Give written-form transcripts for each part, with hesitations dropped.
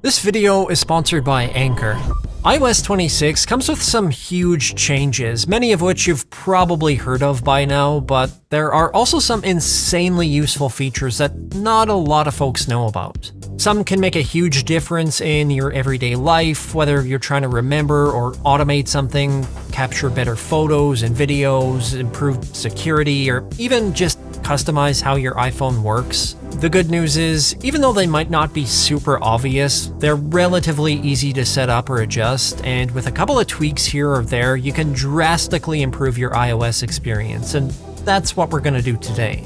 This video is sponsored by Anker. iOS 26 comes with some huge changes, many of which you've probably heard of by now, but there are also some insanely useful features that not a lot of folks know about. Some can make a huge difference in your everyday life, whether you're trying to remember or automate something, capture better photos and videos, improve security, or even just customize how your iPhone works. The good news is, even though they might not be super obvious, they're relatively easy to set up or adjust, and with a couple of tweaks here or there, you can drastically improve your iOS experience, and that's what we're going to do today.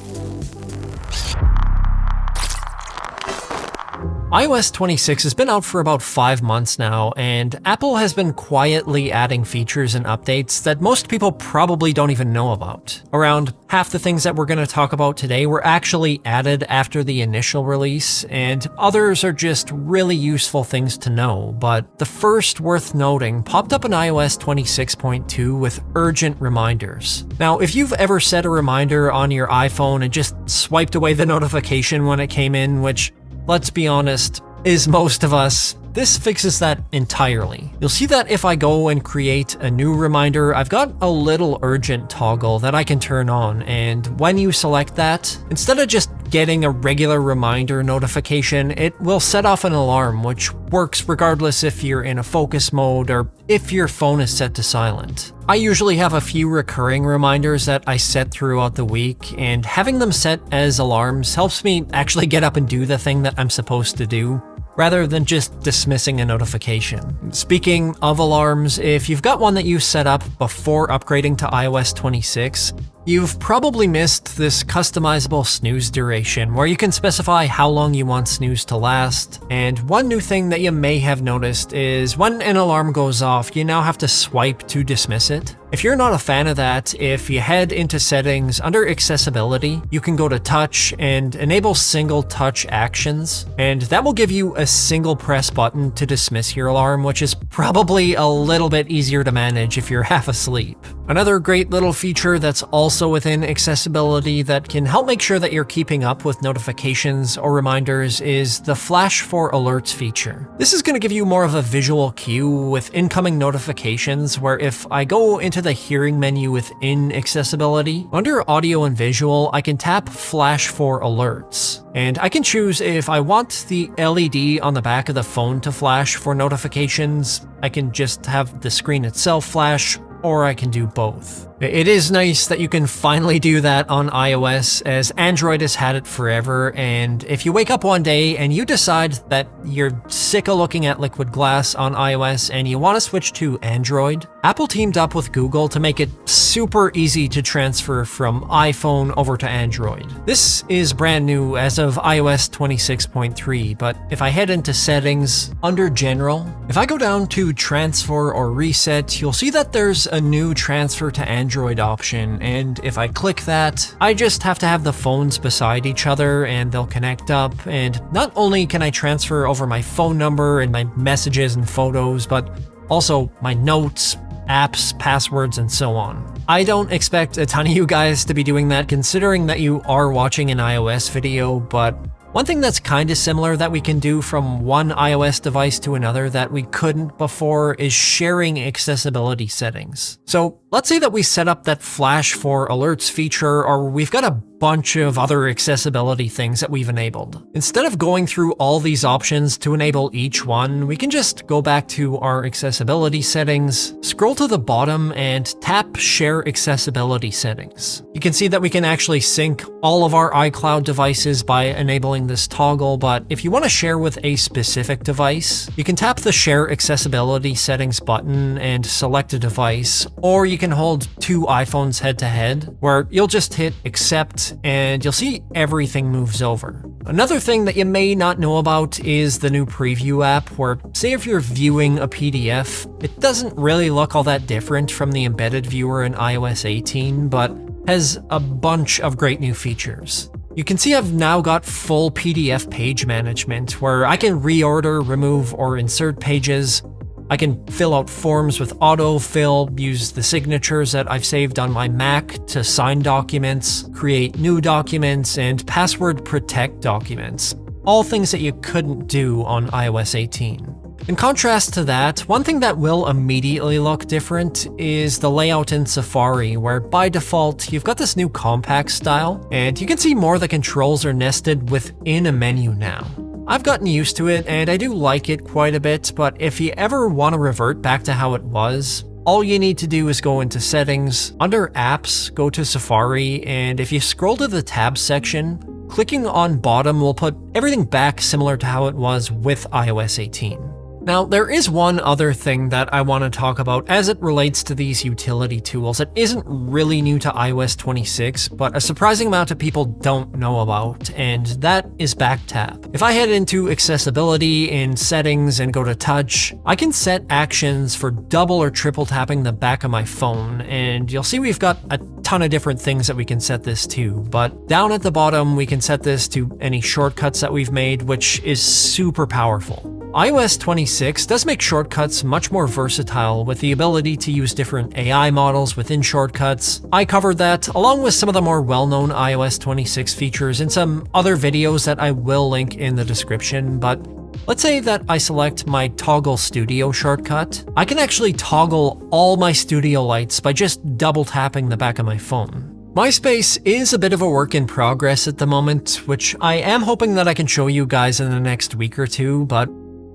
iOS 26 has been out for about 5 months now, and Apple has been quietly adding features and updates that most people probably don't even know about. Around half the things that we're going to talk about today were actually added after the initial release, and others are just really useful things to know, but the first worth noting popped up in iOS 26.2 with urgent reminders. Now, if you've ever set a reminder on your iPhone and just swiped away the notification when it came in, which, let's be honest, is most of us, this fixes that entirely. You'll see that if I go and create a new reminder, I've got a little urgent toggle that I can turn on, and when you select that, instead of just getting a regular reminder notification, it will set off an alarm, which works regardless if you're in a focus mode or if your phone is set to silent. I usually have a few recurring reminders that I set throughout the week, and having them set as alarms helps me actually get up and do the thing that I'm supposed to do, rather than just dismissing a notification. Speaking of alarms, if you've got one that you set up before upgrading to iOS 26, you've probably missed this customizable snooze duration, where you can specify how long you want snooze to last. And one new thing that you may have noticed is when an alarm goes off, you now have to swipe to dismiss it. If you're not a fan of that, if you head into settings under accessibility, you can go to touch and enable single touch actions, and that will give you a single press button to dismiss your alarm, which is probably a little bit easier to manage if you're half asleep. Another great little feature that's also within accessibility that can help make sure that you're keeping up with notifications or reminders is the Flash for Alerts feature. This is going to give you more of a visual cue with incoming notifications, where if I go into the hearing menu within accessibility, under audio and visual, I can tap Flash for Alerts. And I can choose if I want the LED on the back of the phone to flash for notifications. I can just have the screen itself flash, or I can do both. It is nice that you can finally do that on iOS, as Android has had it forever, and if you wake up one day and you decide that you're sick of looking at liquid glass on iOS and you want to switch to Android, Apple teamed up with Google to make it super easy to transfer from iPhone over to Android. This is brand new as of iOS 26.3, but if I head into settings, under General, if I go down to Transfer or Reset, you'll see that there's a new Transfer to Android option, and if I click that, I just have to have the phones beside each other and they'll connect up, and not only can I transfer over my phone number and my messages and photos, but also my notes, apps, passwords, and so on. I don't expect a ton of you guys to be doing that, considering that you are watching an iOS video, but one thing that's kind of similar that we can do from one iOS device to another that we couldn't before is sharing accessibility settings. So let's say that we set up that Flash for Alerts feature, or we've got a bunch of other accessibility things that we've enabled. Instead of going through all these options to enable each one, we can just go back to our accessibility settings, scroll to the bottom, and tap Share Accessibility Settings. You can see that we can actually sync all of our iCloud devices by enabling this toggle, but if you want to share with a specific device, you can tap the Share Accessibility Settings button and select a device, or you can hold two iPhones head to head, where you'll just hit Accept and you'll see everything moves over. Another thing that you may not know about is the new Preview app, where say if you're viewing a PDF, it doesn't really look all that different from the embedded viewer in iOS 18, but has a bunch of great new features. You can see I've now got full PDF page management, where I can reorder, remove, or insert pages. I can fill out forms with autofill, use the signatures that I've saved on my Mac to sign documents, create new documents, and password protect documents. all things that you couldn't do on iOS 18. In contrast to that, one thing that will immediately look different is the layout in Safari, where by default, you've got this new compact style, and you can see more of the controls are nested within a menu now. I've gotten used to it, and I do like it quite a bit, but if you ever want to revert back to how it was, all you need to do is go into Settings, under Apps, go to Safari, and if you scroll to the Tabs section, clicking on Bottom will put everything back similar to how it was with iOS 18. Now, there is one other thing that I want to talk about as it relates to these utility tools that isn't really new to iOS 26, but a surprising amount of people don't know about, and that is Backtap. If I head into Accessibility in Settings and go to Touch, I can set actions for double or triple tapping the back of my phone, and you'll see we've got a ton of different things that we can set this to, but down at the bottom we can set this to any shortcuts that we've made, which is super powerful. iOS 26 does make shortcuts much more versatile with the ability to use different AI models within shortcuts. I covered that along with some of the more well-known iOS 26 features in some other videos that I will link in the description, but let's say that I select my Toggle Studio shortcut. I can actually toggle all my studio lights by just double tapping the back of my phone. MySpace is a bit of a work in progress at the moment, which I am hoping that I can show you guys in the next week or two, but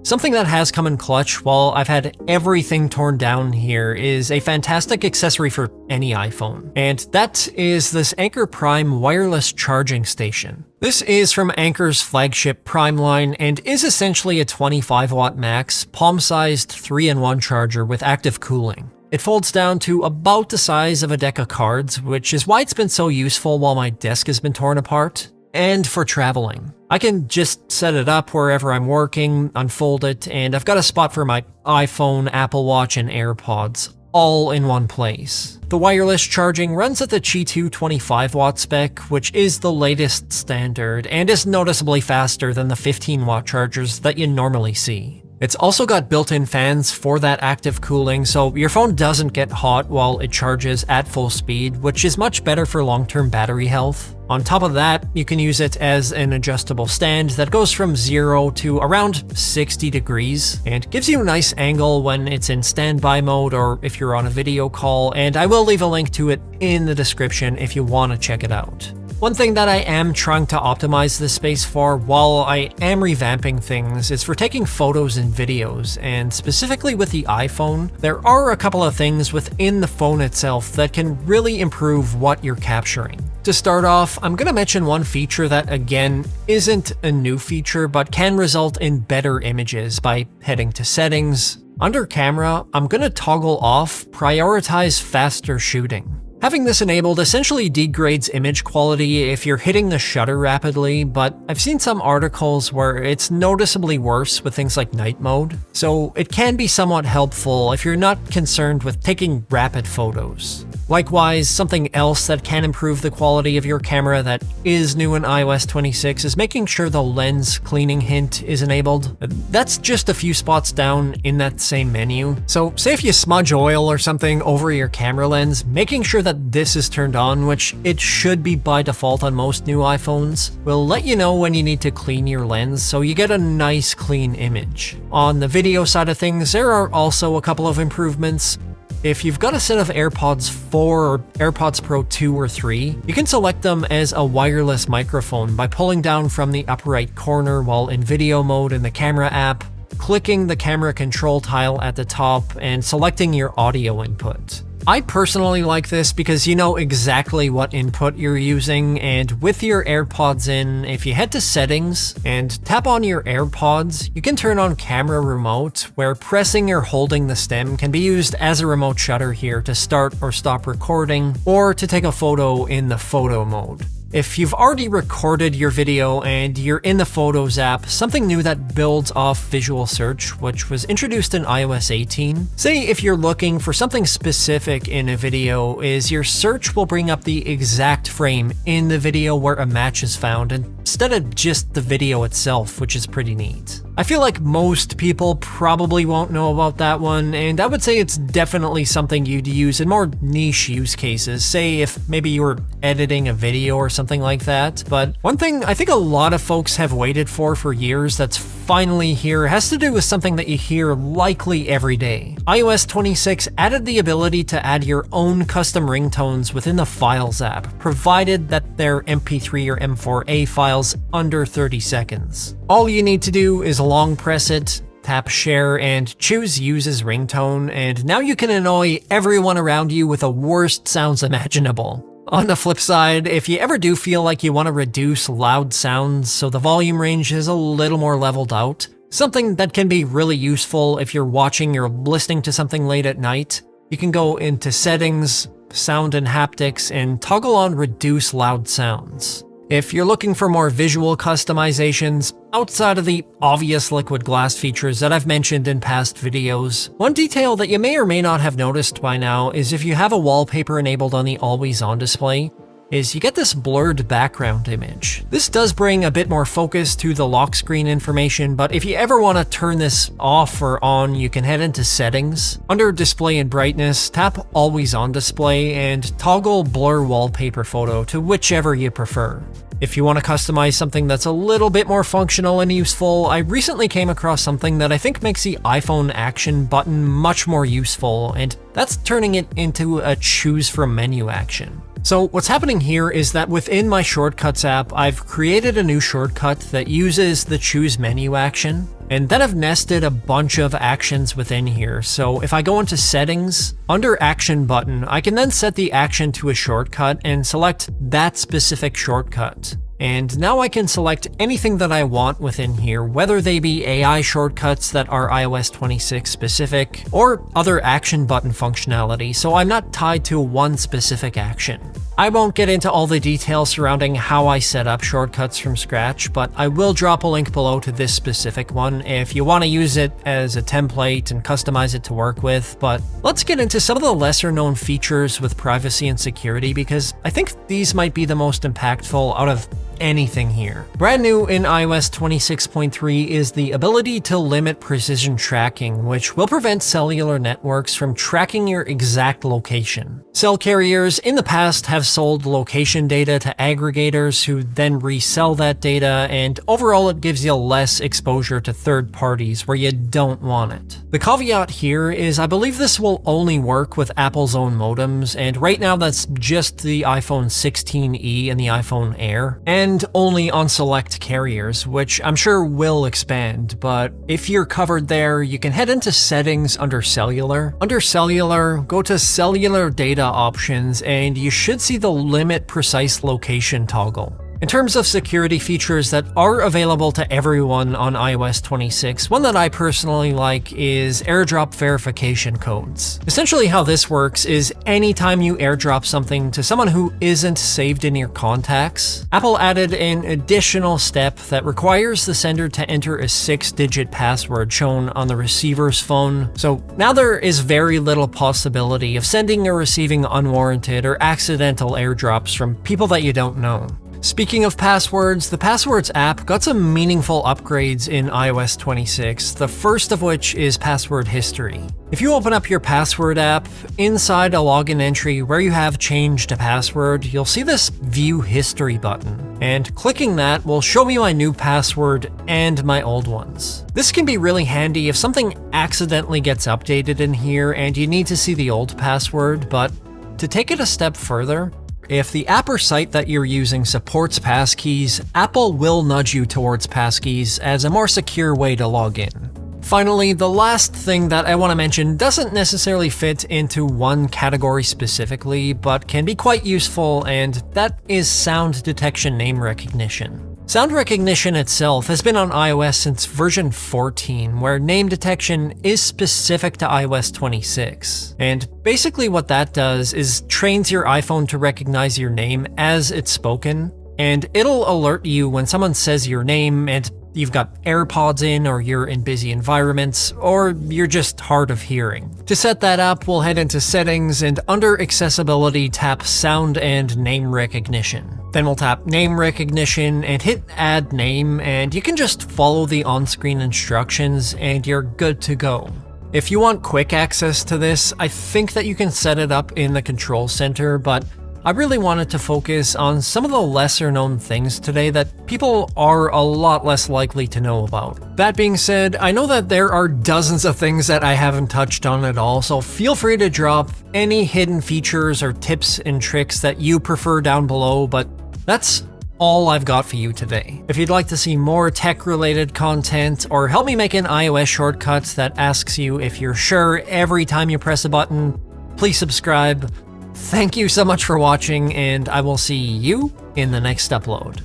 something that has come in clutch while I've had everything torn down here is a fantastic accessory for any iPhone, and that is this Anker Prime wireless charging station. This is from Anker's flagship Prime line and is essentially a 25-watt max, palm-sized 3-in-1 charger with active cooling. It folds down to about the size of a deck of cards, which is why it's been so useful while my desk has been torn apart, and for traveling. I can just set it up wherever I'm working, unfold it, and I've got a spot for my iPhone, Apple Watch, and AirPods, all in one place. The wireless charging runs at the Qi 2 25-watt spec, which is the latest standard, and is noticeably faster than the 15-watt chargers that you normally see. It's also got built-in fans for that active cooling, so your phone doesn't get hot while it charges at full speed, which is much better for long-term battery health. On top of that, you can use it as an adjustable stand that goes from 0 to around 60 degrees, and gives you a nice angle when it's in standby mode or if you're on a video call, and I will leave a link to it in the description if you want to check it out. One thing that I am trying to optimize this space for while I am revamping things is for taking photos and videos, and specifically with the iPhone, there are a couple of things within the phone itself that can really improve what you're capturing. To start off, I'm going to mention one feature that, again, isn't a new feature but can result in better images by heading to Settings. Under Camera, I'm going to toggle off Prioritize Faster Shooting. Having this enabled essentially degrades image quality if you're hitting the shutter rapidly, but I've seen some articles where it's noticeably worse with things like night mode, so it can be somewhat helpful if you're not concerned with taking rapid photos. Likewise, something else that can improve the quality of your camera that is new in iOS 26 is making sure the lens cleaning hint is enabled. That's just a few spots down in that same menu. So say if you smudge oil or something over your camera lens, making sure that this is turned on, which it should be by default on most new iPhones, will let you know when you need to clean your lens so you get a nice clean image. On the video side of things, there are also a couple of improvements. If you've got a set of AirPods 4 or AirPods Pro 2 or 3, you can select them as a wireless microphone by pulling down from the upper right corner while in video mode in the camera app, clicking the camera control tile at the top, and selecting your audio input. I personally like this because you know exactly what input you're using, and with your AirPods in, if you head to Settings and tap on your AirPods, you can turn on Camera Remote, where pressing or holding the stem can be used as a remote shutter here to start or stop recording, or to take a photo in the photo mode. If you've already recorded your video and you're in the Photos app, something new that builds off visual search, which was introduced in iOS 18. Say if you're looking for something specific in a video, is your search will bring up the exact frame in the video where a match is found instead of just the video itself, which is pretty neat. I feel like most people probably won't know about that one, and I would say it's definitely something you'd use in more niche use cases, say if maybe you were editing a video or something like that. But one thing I think a lot of folks have waited for years that's finally here has to do with something that you hear likely every day. iOS 26 added the ability to add your own custom ringtones within the Files app, provided that they're MP3 or M4A files under 30 seconds. All you need to do is long press it, tap share, and choose use as ringtone, and now you can annoy everyone around you with the worst sounds imaginable. On the flip side, if you ever do feel like you want to reduce loud sounds so the volume range is a little more leveled out, something that can be really useful if you're watching or listening to something late at night, you can go into Settings, Sound and Haptics, and toggle on Reduce Loud Sounds. If you're looking for more visual customizations, outside of the obvious liquid glass features that I've mentioned in past videos, one detail that you may or may not have noticed by now is if you have a wallpaper enabled on the Always On display, is you get this blurred background image. This does bring a bit more focus to the lock screen information, but if you ever want to turn this off or on, you can head into Settings. Under Display and Brightness, tap Always On Display and toggle Blur Wallpaper Photo to whichever you prefer. If you want to customize something that's a little bit more functional and useful, I recently came across something that I think makes the iPhone action button much more useful, and that's turning it into a choose from menu action. So what's happening here is that within my Shortcuts app, I've created a new shortcut that uses the choose menu action, and then I've nested a bunch of actions within here. So if I go into Settings, under Action button, I can then set the action to a shortcut and select that specific shortcut. And now I can select anything that I want within here, whether they be AI shortcuts that are iOS 26 specific, or other action button functionality, so I'm not tied to one specific action. I won't get into all the details surrounding how I set up shortcuts from scratch, but I will drop a link below to this specific one if you want to use it as a template and customize it to work with. But let's get into some of the lesser known features with privacy and security, because I think these might be the most impactful out of anything here. Brand new in iOS 26.3 is the ability to limit precision tracking, which will prevent cellular networks from tracking your exact location. Cell carriers in the past have sold location data to aggregators who then resell that data, and overall it gives you less exposure to third parties where you don't want it. The caveat here is I believe this will only work with Apple's own modems, and right now that's just the iPhone 16e and the iPhone Air, and only on select carriers, which I'm sure will expand. But if you're covered there, you can head into Settings under Cellular. Under Cellular, go to Cellular Data Options, and you should see the Limit Precise Location toggle. In terms of security features that are available to everyone on iOS 26, one that I personally like is airdrop verification codes. Essentially how this works is anytime you airdrop something to someone who isn't saved in your contacts, Apple added an additional step that requires the sender to enter a 6-digit password shown on the receiver's phone. So now there is very little possibility of sending or receiving unwarranted or accidental airdrops from people that you don't know. Speaking of passwords, the Passwords app got some meaningful upgrades in iOS 26, the first of which is password history. If you open up your Password app, inside a login entry where you have changed a password, you'll see this View History button, and clicking that will show me my new password and my old ones. This can be really handy if something accidentally gets updated in here and you need to see the old password, but to take it a step further, if the app or site that you're using supports passkeys, Apple will nudge you towards passkeys as a more secure way to log in. Finally, the last thing that I want to mention doesn't necessarily fit into one category specifically, but can be quite useful, and that is sound detection name recognition. Sound recognition itself has been on iOS since version 14, where name detection is specific to iOS 26. And basically what that does is trains your iPhone to recognize your name as it's spoken, and it'll alert you when someone says your name and you've got AirPods in, or you're in busy environments, or you're just hard of hearing. To set that up, we'll head into Settings and under Accessibility tap Sound and Name Recognition. Then we'll tap name recognition and hit add name, and you can just follow the on-screen instructions and you're good to go. If you want quick access to this, I think that you can set it up in the control center, but I really wanted to focus on some of the lesser known things today that people are a lot less likely to know about. That being said, I know that there are dozens of things that I haven't touched on at all, so feel free to drop any hidden features or tips and tricks that you prefer down below, but that's all I've got for you today. If you'd like to see more tech-related content, or help me make an iOS shortcut that asks you if you're sure every time you press a button, please subscribe. Thank you so much for watching, and I will see you in the next upload.